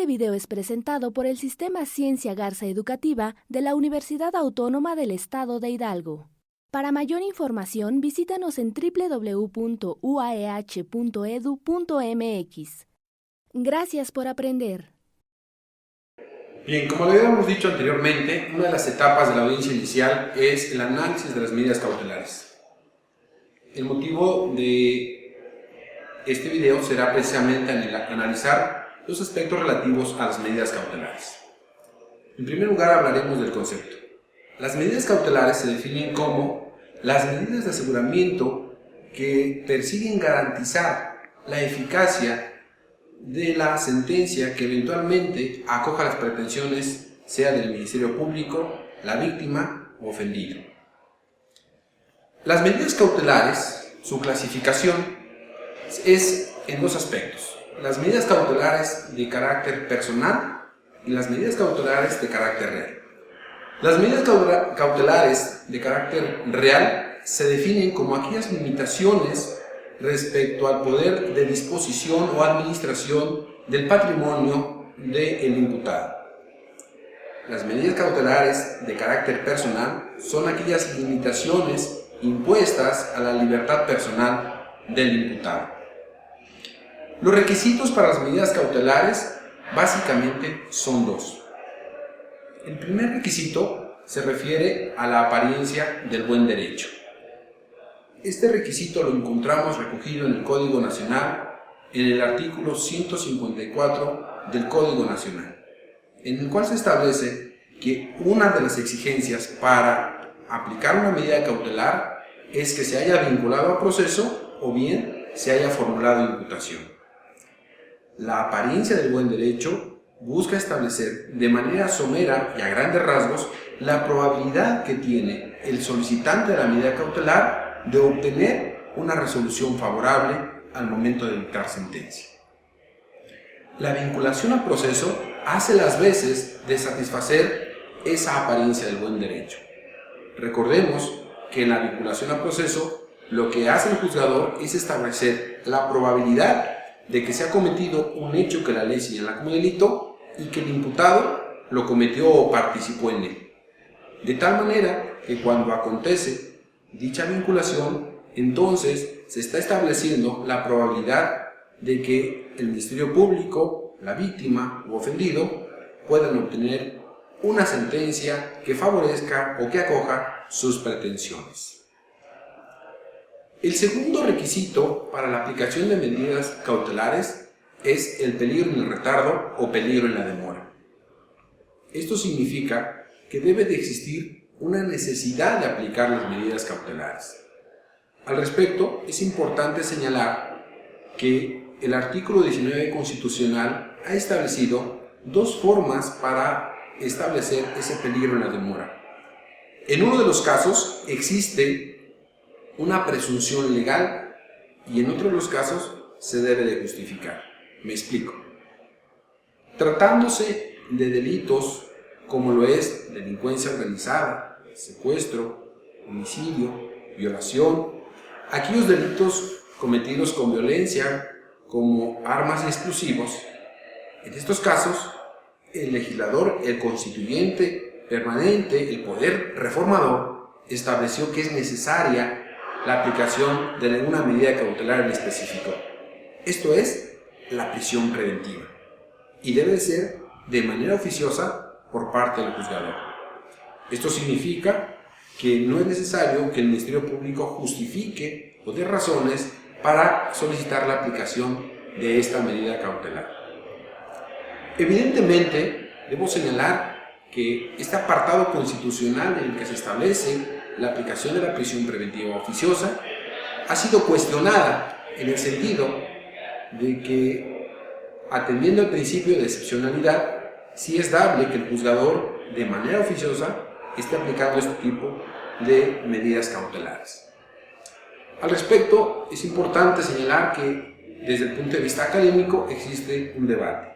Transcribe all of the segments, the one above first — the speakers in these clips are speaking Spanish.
video es presentado por el Sistema Ciencia Garza Educativa de la Universidad Autónoma del Estado de Hidalgo. Para mayor información, visítanos en www.uaeh.edu.mx. Gracias por aprender. Bien, como le habíamos dicho anteriormente, una de las etapas de la audiencia inicial es el análisis de las medidas cautelares. El motivo de este video será precisamente analizar los aspectos relativos a las medidas cautelares. En primer lugar, hablaremos del concepto. Las medidas cautelares se definen como las medidas de aseguramiento que persiguen garantizar la eficacia de la sentencia que eventualmente acoja las pretensiones, sea del Ministerio Público, la víctima o ofendido. Las medidas cautelares, su clasificación es en dos aspectos: las medidas cautelares de carácter personal y las medidas cautelares de carácter real. Las medidas cautelares de carácter real se definen como aquellas limitaciones respecto al poder de disposición o administración del patrimonio del imputado. Las medidas cautelares de carácter personal son aquellas limitaciones impuestas a la libertad personal del imputado. Los requisitos para las medidas cautelares básicamente son dos. El primer requisito se refiere a la apariencia del buen derecho. Este requisito lo encontramos recogido en el Código Nacional, en el artículo 154 del Código Nacional, en el cual se establece que una de las exigencias para aplicar una medida cautelar es que se haya vinculado a proceso o bien se haya formulado imputación. La apariencia del buen derecho busca establecer de manera somera y a grandes rasgos la probabilidad que tiene el solicitante de la medida cautelar de obtener una resolución favorable al momento de dictar sentencia. La vinculación al proceso hace las veces de satisfacer esa apariencia del buen derecho. Recordemos que en la vinculación al proceso lo que hace el juzgador es establecer la probabilidad de que se ha cometido un hecho que la ley señala como delito y que el imputado lo cometió o participó en él. De tal manera que cuando acontece dicha vinculación, entonces se está estableciendo la probabilidad de que el Ministerio Público, la víctima o ofendido puedan obtener una sentencia que favorezca o que acoja sus pretensiones. El segundo requisito para la aplicación de medidas cautelares es el peligro en el retardo o peligro en la demora. Esto significa que debe de existir una necesidad de aplicar las medidas cautelares. Al respecto, es importante señalar que el artículo 19 constitucional ha establecido dos formas para establecer ese peligro en la demora. En uno de los casos existe una presunción legal y en otro de los casos se debe de justificar. Me explico. Tratándose de delitos como lo es delincuencia organizada, secuestro, homicidio, violación, aquellos delitos cometidos con violencia como armas y explosivos, en estos casos el legislador, el constituyente permanente, el poder reformador, estableció que es necesaria la aplicación de alguna medida cautelar en específico. Esto es la prisión preventiva y debe ser de manera oficiosa por parte del juzgador. Esto significa que no es necesario que el Ministerio Público justifique o dé razones para solicitar la aplicación de esta medida cautelar. Evidentemente, debo señalar que este apartado constitucional en el que se establece la aplicación de la prisión preventiva oficiosa ha sido cuestionada en el sentido de que, atendiendo al principio de excepcionalidad, sí es dable que el juzgador de manera oficiosa esté aplicando este tipo de medidas cautelares. Al respecto, es importante señalar que desde el punto de vista académico existe un debate,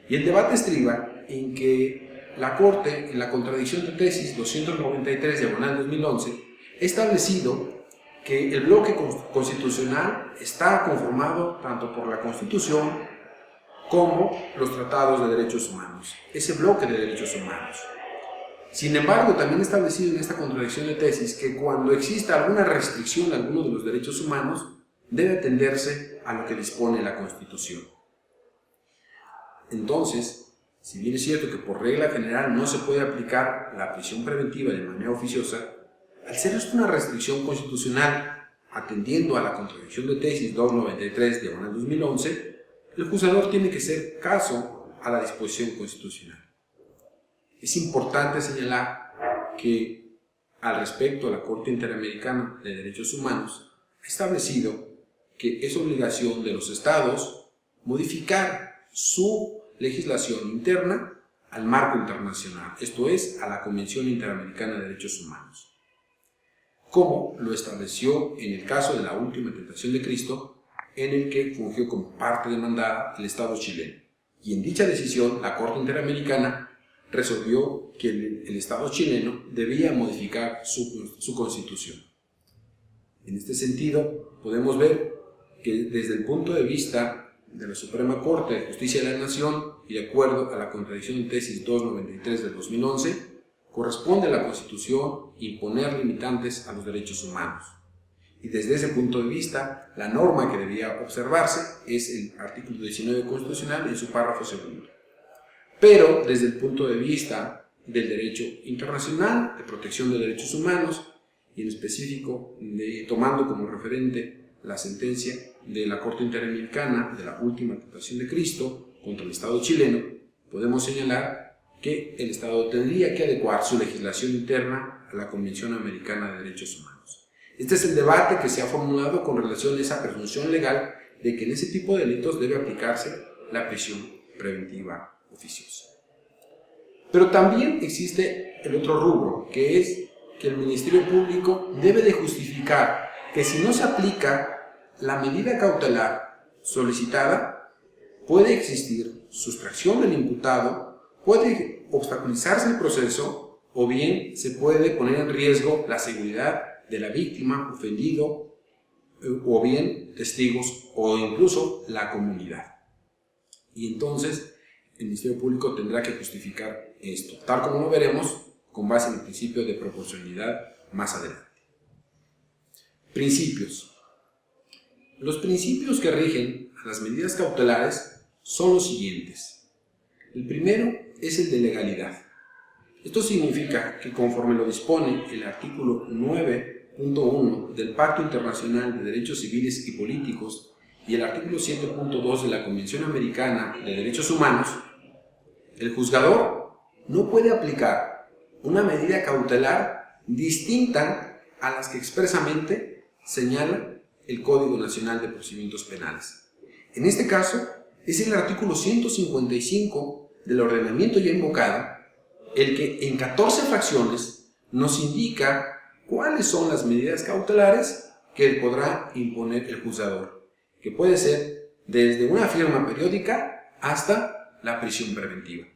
y el debate estriba en que la Corte, en la contradicción de tesis 293/2011, ha establecido que el bloque constitucional está conformado tanto por la Constitución como los tratados de derechos humanos, ese bloque de derechos humanos. Sin embargo, también establecido en esta contradicción de tesis que cuando exista alguna restricción a alguno de los derechos humanos, debe atenderse a lo que dispone la Constitución. Entonces, si bien es cierto que por regla general no se puede aplicar la prisión preventiva de manera oficiosa, al ser esto una restricción constitucional, atendiendo a la contradicción de tesis 293/2011, el juzgador tiene que hacer caso a la disposición constitucional. Es importante señalar que, al respecto, la Corte Interamericana de Derechos Humanos ha establecido que es obligación de los estados modificar su legislación interna al marco internacional, esto es, a la Convención Interamericana de Derechos Humanos, como lo estableció en el caso de la última tentación de Cristo, en el que fungió como parte demandada el Estado chileno. Y en dicha decisión, la Corte Interamericana resolvió que el Estado chileno debía modificar su constitución. En este sentido, podemos ver que desde el punto de vista de la Suprema Corte de Justicia de la Nación y de acuerdo a la contradicción de tesis 293/2011, corresponde a la Constitución imponer limitantes a los derechos humanos. Y desde ese punto de vista, la norma que debía observarse es el artículo 19 constitucional en su párrafo segundo. Pero desde el punto de vista del derecho internacional, de protección de derechos humanos, y en específico tomando como referente la sentencia de la Corte Interamericana de la última tentación de Cristo contra el Estado chileno, podemos señalar que el Estado tendría que adecuar su legislación interna a la Convención Americana de Derechos Humanos. Este es el debate que se ha formulado con relación a esa presunción legal de que en ese tipo de delitos debe aplicarse la prisión preventiva oficiosa. Pero también existe el otro rubro, que es que el Ministerio Público debe de justificar que si no se aplica la medida cautelar solicitada, puede existir sustracción del imputado, puede obstaculizarse el proceso o bien se puede poner en riesgo la seguridad de la víctima, ofendido, o bien testigos o incluso la comunidad. Y entonces el Ministerio Público tendrá que justificar esto, tal como lo veremos con base en el principio de proporcionalidad más adelante. Principios. Los principios que rigen a las medidas cautelares son los siguientes. El primero es el de legalidad. Esto significa que conforme lo dispone el artículo 9.1 del Pacto Internacional de Derechos Civiles y Políticos y el artículo 7.2 de la Convención Americana de Derechos Humanos, el juzgador no puede aplicar una medida cautelar distinta a las que expresamente señala el Código Nacional de Procedimientos Penales. En este caso, es el artículo 155 del ordenamiento ya invocado, el que en 14 fracciones nos indica cuáles son las medidas cautelares que podrá imponer el juzgador, que puede ser desde una firma periódica hasta la prisión preventiva.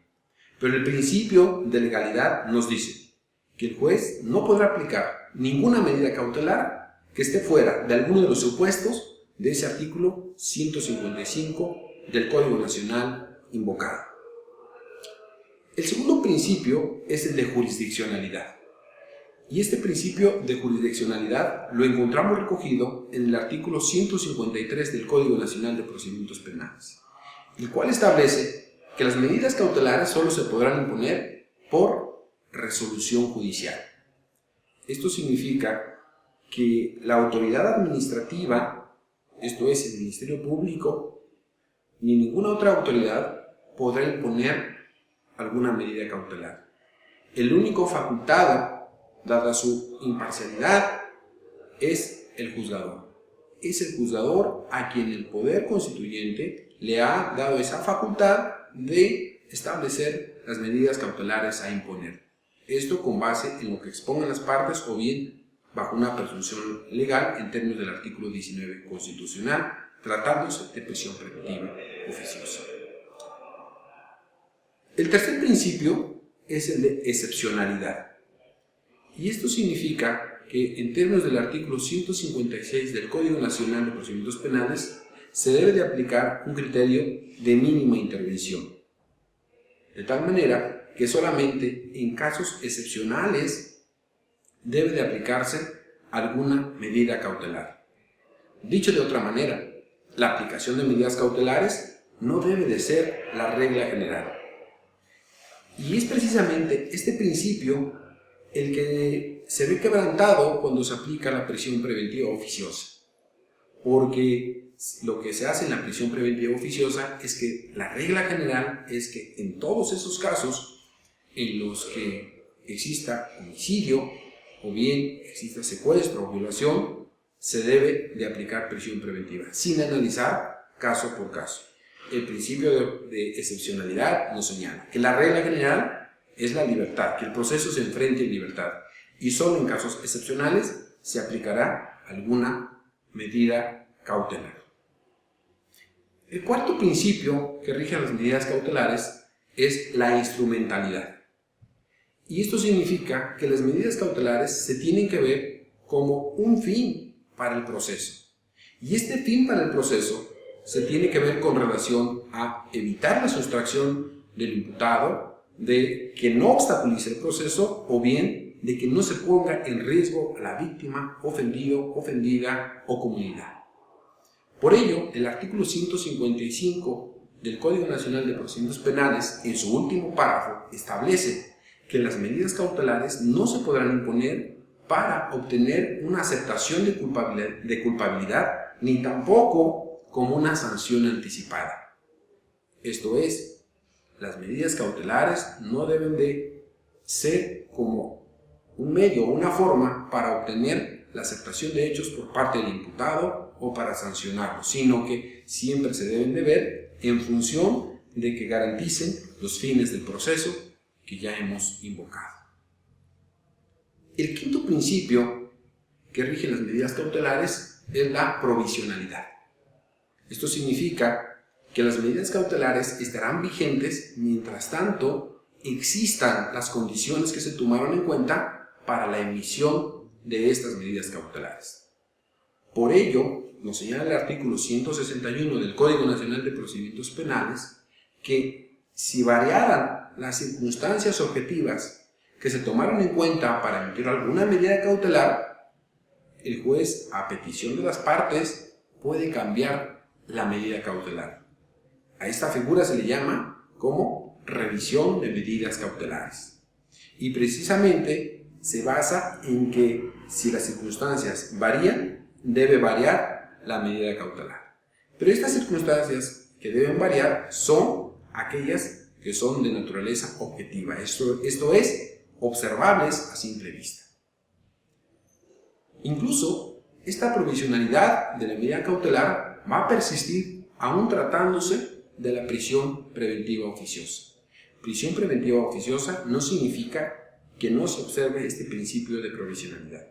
Pero el principio de legalidad nos dice que el juez no podrá aplicar ninguna medida cautelar que esté fuera de alguno de los supuestos de ese artículo 155 del Código Nacional invocado. El segundo principio es el de jurisdiccionalidad. Y este principio de jurisdiccionalidad lo encontramos recogido en el artículo 153 del Código Nacional de Procedimientos Penales, el cual establece que las medidas cautelares solo se podrán imponer por resolución judicial. Esto significa que la autoridad administrativa, esto es el Ministerio Público, ni ninguna otra autoridad podrá imponer alguna medida cautelar. El único facultado, dada su imparcialidad, es el juzgador. Es el juzgador a quien el Poder Constituyente le ha dado esa facultad de establecer las medidas cautelares a imponer. Esto con base en lo que expongan las partes o bien bajo una presunción legal en términos del artículo 19 constitucional, tratándose de prisión preventiva oficiosa. El tercer principio es el de excepcionalidad. Y esto significa que en términos del artículo 156 del Código Nacional de Procedimientos Penales se debe de aplicar un criterio de mínima intervención, de tal manera que solamente en casos excepcionales debe de aplicarse alguna medida cautelar. Dicho de otra manera, la aplicación de medidas cautelares no debe de ser la regla general. Y es precisamente este principio el que se ve quebrantado cuando se aplica la prisión preventiva oficiosa. Porque lo que se hace en la prisión preventiva oficiosa es que la regla general es que en todos esos casos en los que exista homicidio o bien exista secuestro o violación, se debe de aplicar prisión preventiva, sin analizar caso por caso. El principio de excepcionalidad nos señala que la regla general es la libertad, que el proceso se enfrente en libertad, y solo en casos excepcionales se aplicará alguna medida cautelar. El cuarto principio que rige las medidas cautelares es la instrumentalidad. Y esto significa que las medidas cautelares se tienen que ver como un fin para el proceso. Y este fin para el proceso se tiene que ver con relación a evitar la sustracción del imputado, de que no obstaculice el proceso o bien de que no se ponga en riesgo a la víctima, ofendido, ofendida o comunidad. Por ello, el artículo 155 del Código Nacional de Procedimientos Penales, en su último párrafo, establece que las medidas cautelares no se podrán imponer para obtener una aceptación de culpabilidad, ni tampoco como una sanción anticipada. Esto es, las medidas cautelares no deben de ser como un medio o una forma para obtener la aceptación de hechos por parte del imputado o para sancionarlo, sino que siempre se deben de ver en función de que garanticen los fines del proceso que ya hemos invocado. El quinto principio que rige las medidas cautelares es la provisionalidad. Esto significa que las medidas cautelares estarán vigentes mientras tanto existan las condiciones que se tomaron en cuenta para la emisión de estas medidas cautelares. Por ello, nos señala el artículo 161 del Código Nacional de Procedimientos Penales que si variaran las circunstancias objetivas que se tomaron en cuenta para emitir alguna medida cautelar, el juez, a petición de las partes, puede cambiar la medida cautelar. A esta figura se le llama como revisión de medidas cautelares. Y precisamente se basa en que si las circunstancias varían, debe variar la medida cautelar. Pero estas circunstancias que deben variar son aquellas que son de naturaleza objetiva. Esto es, observables a simple vista. Incluso, esta provisionalidad de la medida cautelar va a persistir aún tratándose de la prisión preventiva oficiosa. Prisión preventiva oficiosa no significa que no se observe este principio de provisionalidad,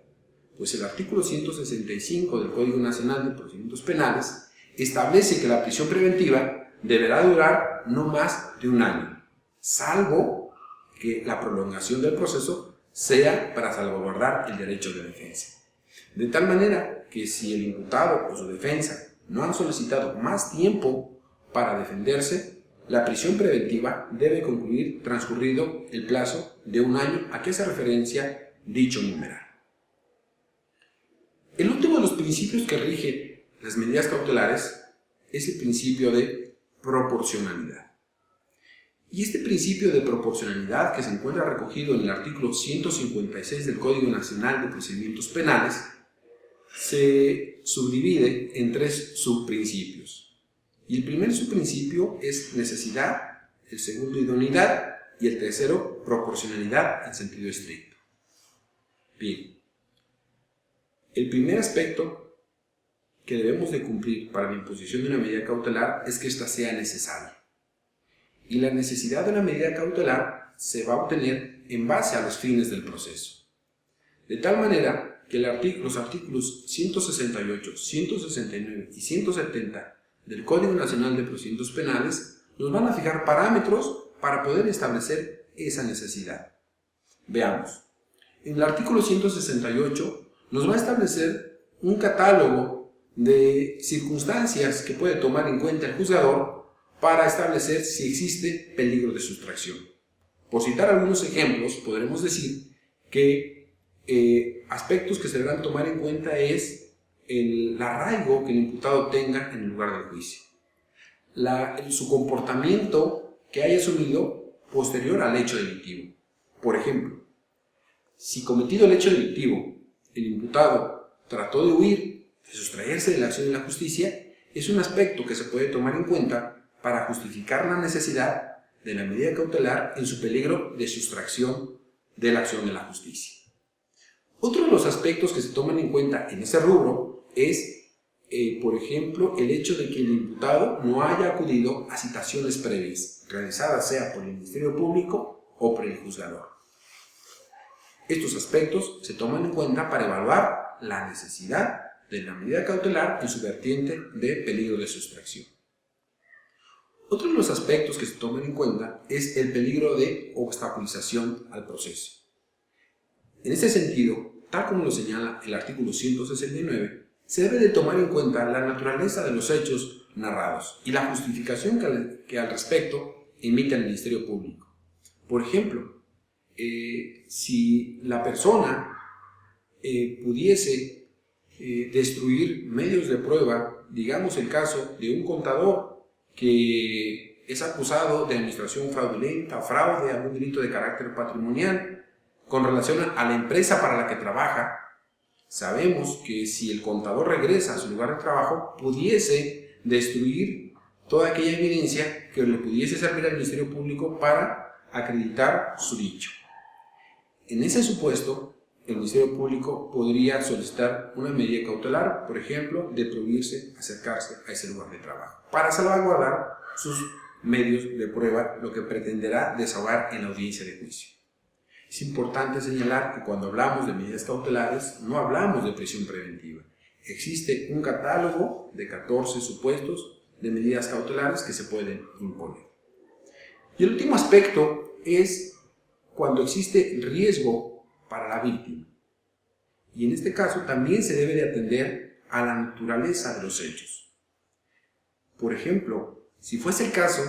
pues el artículo 165 del Código Nacional de Procedimientos Penales establece que la prisión preventiva deberá durar no más de un año, salvo que la prolongación del proceso sea para salvaguardar el derecho de defensa. De tal manera que si el imputado o su defensa no han solicitado más tiempo para defenderse, la prisión preventiva debe concluir transcurrido el plazo de un año a que hace referencia dicho numeral. El último de los principios que rige las medidas cautelares es el principio de proporcionalidad. Y este principio de proporcionalidad, que se encuentra recogido en el artículo 156 del Código Nacional de Procedimientos Penales, se subdivide en tres subprincipios. Y el primer subprincipio es necesidad, el segundo idoneidad y el tercero proporcionalidad en sentido estricto. Bien, el primer aspecto que debemos de cumplir para la imposición de una medida cautelar es que ésta sea necesaria. Y la necesidad de una medida cautelar se va a obtener en base a los fines del proceso. De tal manera que los artículos 168, 169 y 170 del Código Nacional de Procedimientos Penales nos van a fijar parámetros para poder establecer esa necesidad. Veamos. En el artículo 168 nos va a establecer un catálogo de circunstancias que puede tomar en cuenta el juzgador para establecer si existe peligro de sustracción. Por citar algunos ejemplos, podremos decir que aspectos que se deberán tomar en cuenta es el arraigo que el imputado tenga en el lugar del juicio, su comportamiento que haya asumido posterior al hecho delictivo. Por ejemplo, si cometido el hecho delictivo, el imputado trató de huir, de sustraerse de la acción de la justicia, es un aspecto que se puede tomar en cuenta para justificar la necesidad de la medida cautelar en su peligro de sustracción de la acción de la justicia. Otro de los aspectos que se toman en cuenta en ese rubro es, por ejemplo, el hecho de que el imputado no haya acudido a citaciones previas, realizadas sea por el Ministerio Público o por el juzgador. Estos aspectos se toman en cuenta para evaluar la necesidad de la medida cautelar en su vertiente de peligro de sustracción. Otro de los aspectos que se toman en cuenta es el peligro de obstaculización al proceso. En este sentido, tal como lo señala el artículo 169, se debe de tomar en cuenta la naturaleza de los hechos narrados y la justificación que al respecto emite el Ministerio Público. Por ejemplo, si la persona pudiese destruir medios de prueba, digamos el caso de un contador que es acusado de administración fraudulenta o fraude, algún delito de carácter patrimonial con relación a la empresa para la que trabaja, sabemos que si el contador regresa a su lugar de trabajo, pudiese destruir toda aquella evidencia que le pudiese servir al Ministerio Público para acreditar su dicho. En ese supuesto, el Ministerio Público podría solicitar una medida cautelar, por ejemplo, de prohibirse acercarse a ese lugar de trabajo, para salvaguardar sus medios de prueba, lo que pretenderá desahogar en la audiencia de juicio. Es importante señalar que cuando hablamos de medidas cautelares, no hablamos de prisión preventiva. Existe un catálogo de 14 supuestos de medidas cautelares que se pueden imponer. Y el último aspecto es cuando existe riesgo para la víctima. Y en este caso también se debe de atender a la naturaleza de los hechos. Por ejemplo, si fuese el caso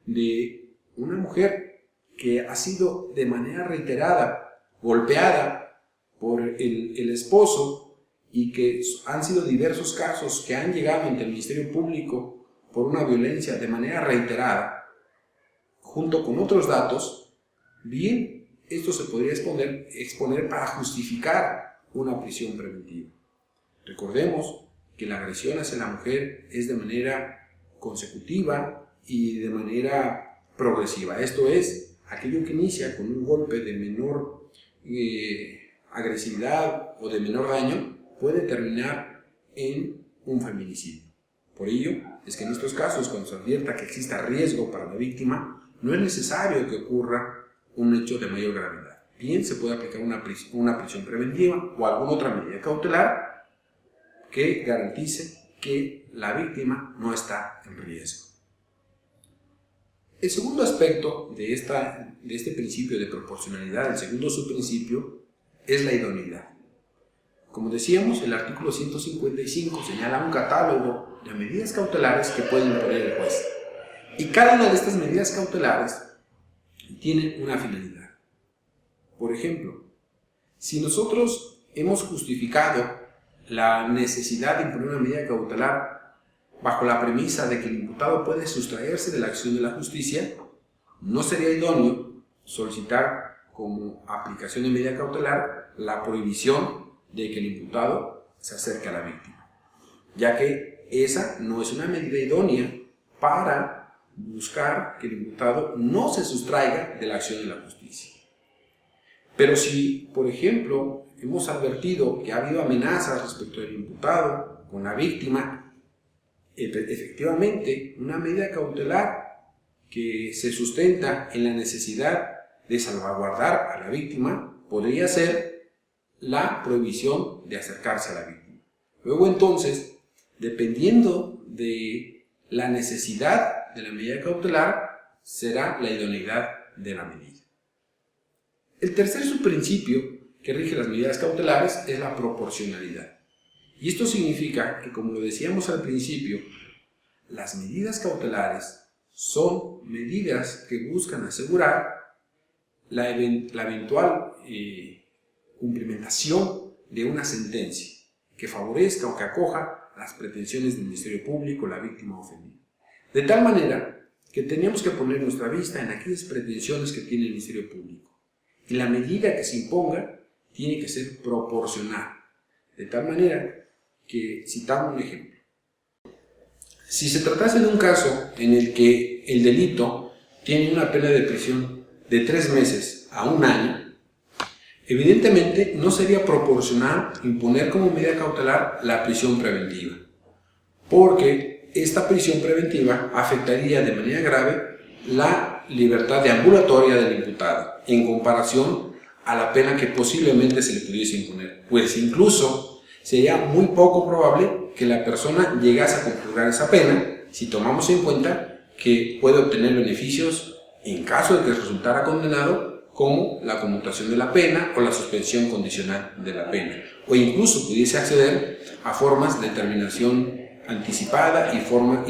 de una mujer que ha sido de manera reiterada golpeada por el esposo y que han sido diversos casos que han llegado ante el Ministerio Público por una violencia de manera reiterada, junto con otros datos, bien, esto se podría exponer para justificar una prisión preventiva. Recordemos que la agresión hacia la mujer es de manera consecutiva y de manera progresiva. Esto es, aquello que inicia con un golpe de menor agresividad o de menor daño puede terminar en un feminicidio. Por ello, es que en estos casos, cuando se advierta que exista riesgo para la víctima, no es necesario que ocurra un hecho de mayor gravedad. Bien, se puede aplicar una prisión preventiva o alguna otra medida cautelar que garantice que la víctima no está en riesgo. El segundo aspecto de este principio de proporcionalidad, el segundo subprincipio, es la idoneidad. Como decíamos, el artículo 155 señala un catálogo de medidas cautelares que puede imponer el juez. Y cada una de estas medidas cautelares tiene una finalidad. Por ejemplo, si nosotros hemos justificado la necesidad de imponer una medida cautelar bajo la premisa de que el imputado puede sustraerse de la acción de la justicia, no sería idóneo solicitar como aplicación de medida cautelar la prohibición de que el imputado se acerque a la víctima, ya que esa no es una medida idónea para buscar que el imputado no se sustraiga de la acción de la justicia. Pero si, por ejemplo, hemos advertido que ha habido amenazas respecto del imputado con la víctima, efectivamente, una medida cautelar que se sustenta en la necesidad de salvaguardar a la víctima podría ser la prohibición de acercarse a la víctima. Luego, entonces, dependiendo de la necesidad de la medida cautelar, será la idoneidad de la medida. El tercer subprincipio que rige las medidas cautelares es la proporcionalidad. Y esto significa que, como lo decíamos al principio, las medidas cautelares son medidas que buscan asegurar la eventual cumplimentación de una sentencia que favorezca o que acoja las pretensiones del Ministerio Público, la víctima ofendida. De tal manera que tenemos que poner nuestra vista en aquellas pretensiones que tiene el Ministerio Público. Y la medida que se imponga tiene que ser proporcional. De tal manera que, citamos un ejemplo, si se tratase de un caso en el que el delito tiene una pena de prisión de 3 meses a 1 año, evidentemente no sería proporcional imponer como medida cautelar la prisión preventiva, porque esta prisión preventiva afectaría de manera grave la libertad deambulatoria del imputado en comparación a la pena que posiblemente se le pudiese imponer, pues incluso sería muy poco probable que la persona llegase a configurar esa pena si tomamos en cuenta que puede obtener beneficios en caso de que resultara condenado, como la conmutación de la pena o la suspensión condicional de la pena, o incluso pudiese acceder a formas de terminación anticipada y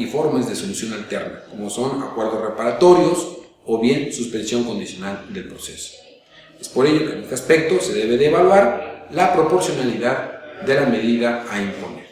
formas de solución alterna, como son acuerdos reparatorios o bien suspensión condicional del proceso. Es por ello que en este aspecto se debe de evaluar la proporcionalidad de la medida a imponer.